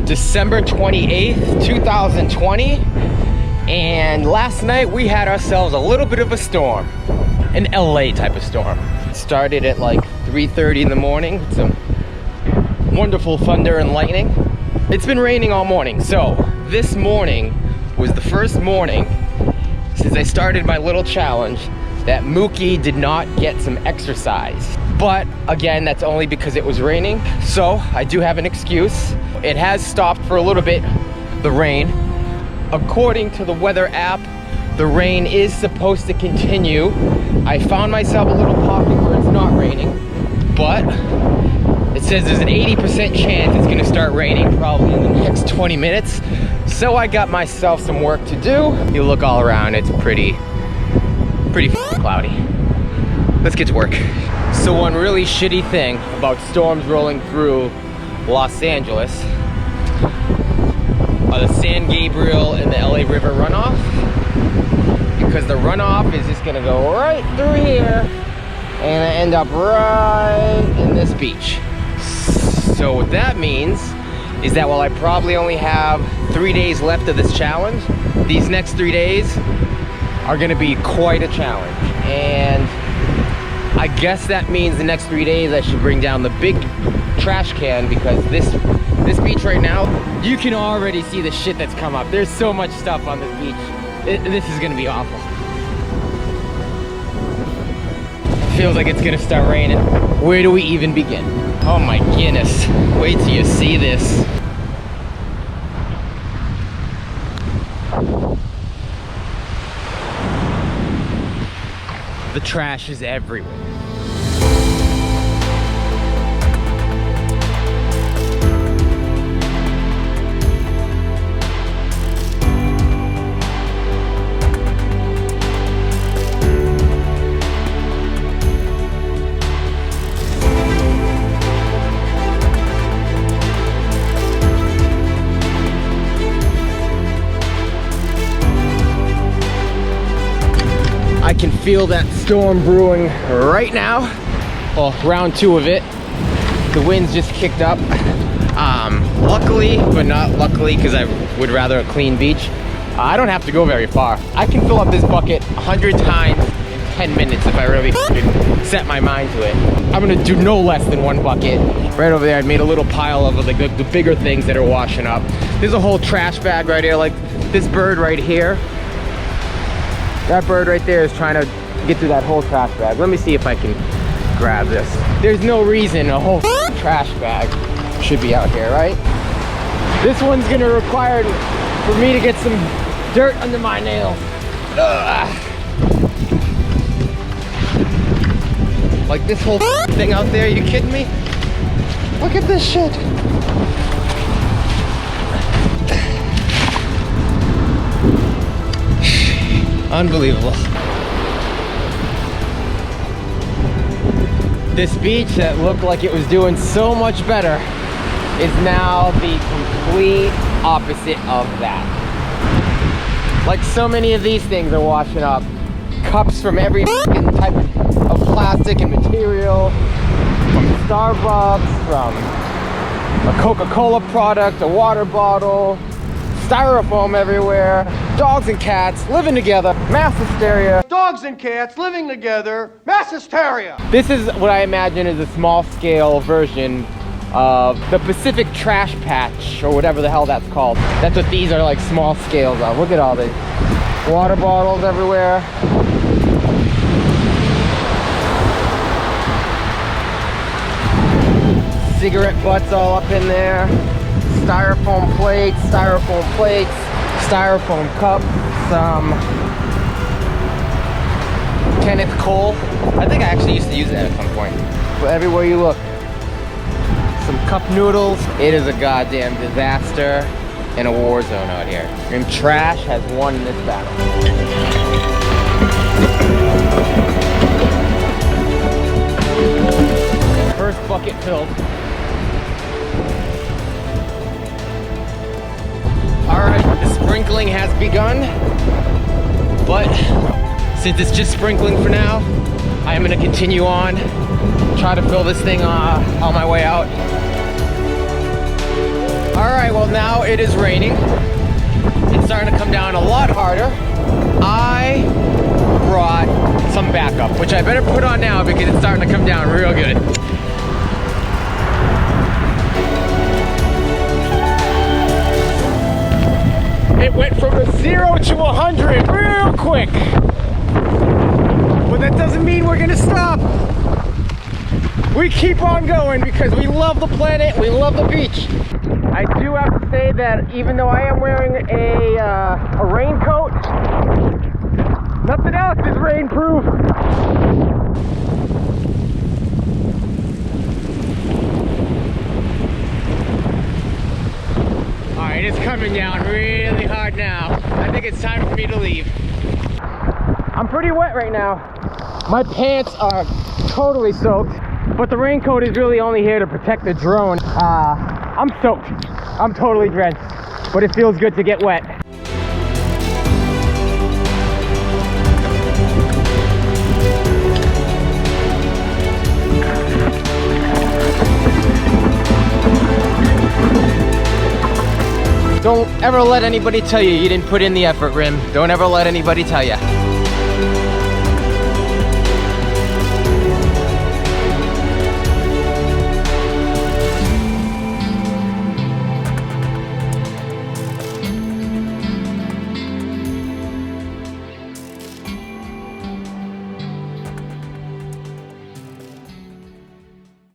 December 28th, 2020. And last night we had ourselves a little bit of a storm. An LA type of storm. It started at like 3:30 in the morning. Some wonderful thunder and lightning. It's been raining all morning. So this morning was the first morning since I started my little challenge that Mookie did not get some exercise. But again, that's only because it was raining. So I do have an excuse. It has stopped for a little bit, the rain. According to the weather app, the rain is supposed to continue. I found myself a little pocket where it's not raining, but it says there's an 80% chance it's gonna start raining probably in the next 20 minutes. So I got myself some work to do. You look all around, it's pretty cloudy. Let's get to work. So one really shitty thing about storms rolling through Los Angeles are the San Gabriel and the LA River runoff, because the runoff is just gonna go right through here and end up right in this beach. So what that means is that while I probably only have 3 days left of this challenge, these next 3 days are gonna be quite a challenge. And I guess that means the next 3 days I should bring down the big trash can, because this beach right now, you can already see the shit that's come up. There's so much stuff on this beach. This is gonna be awful. Feels like it's gonna start raining. Where do we even begin? Oh my goodness. Wait till you see this. The trash is everywhere. I can feel that storm brewing right now. Well, round 2 of it. The wind's just kicked up. Luckily, but not luckily, because I would rather a clean beach, I don't have to go very far. I can fill up this bucket 100 times in 10 minutes if I really set my mind to it. I'm gonna do no less than 1 bucket. Right over there, I made a little pile of the bigger things that are washing up. There's a whole trash bag right here, like this bird right here. That bird right there is trying to get through that whole trash bag. Let me see if I can grab this. There's no reason a whole trash bag should be out here, right? This one's gonna require for me to get some dirt under my nails. Ugh. Like this whole thing out there, you kidding me? Look at this shit. Unbelievable. This beach that looked like it was doing so much better is now the complete opposite of that. Like so many of these things are washing up. Cups from every type of plastic and material. From Starbucks, from a Coca-Cola product, a water bottle. Styrofoam everywhere. Dogs and cats living together. Mass hysteria. Dogs and cats living together. Mass hysteria. This is what I imagine is a small scale version of the Pacific Trash Patch, or whatever the hell that's called. That's what these are, like small scales of. Look at all this. Water bottles everywhere. Cigarette butts all up in there. Styrofoam plates, styrofoam cups, some Kenneth Cole. I think I actually used to use that at some point. But everywhere you look, some cup noodles. It is a goddamn disaster and a war zone out here. And trash has won in this battle. First bucket filled. Alright, the sprinkling has begun, but since it's just sprinkling for now, I am going to continue on, try to fill this thing on my way out. All right, well now it is raining. It's starting to come down a lot harder. I brought some backup, which I better put on now because it's starting to come down real good. It went from a 0 to 100 real quick. But that doesn't mean we're gonna stop. We keep on going because we love the planet, we love the beach. I do have to say that even though I am wearing a raincoat, nothing else is rainproof. All right, it's coming down really hard now. I think it's time for me to leave. I'm pretty wet right now. My pants are totally soaked, but the raincoat is really only here to protect the drone. I'm soaked. I'm totally drenched, but it feels good to get wet. Don't ever let anybody tell you you didn't put in the effort, Rim. Don't ever let anybody tell you.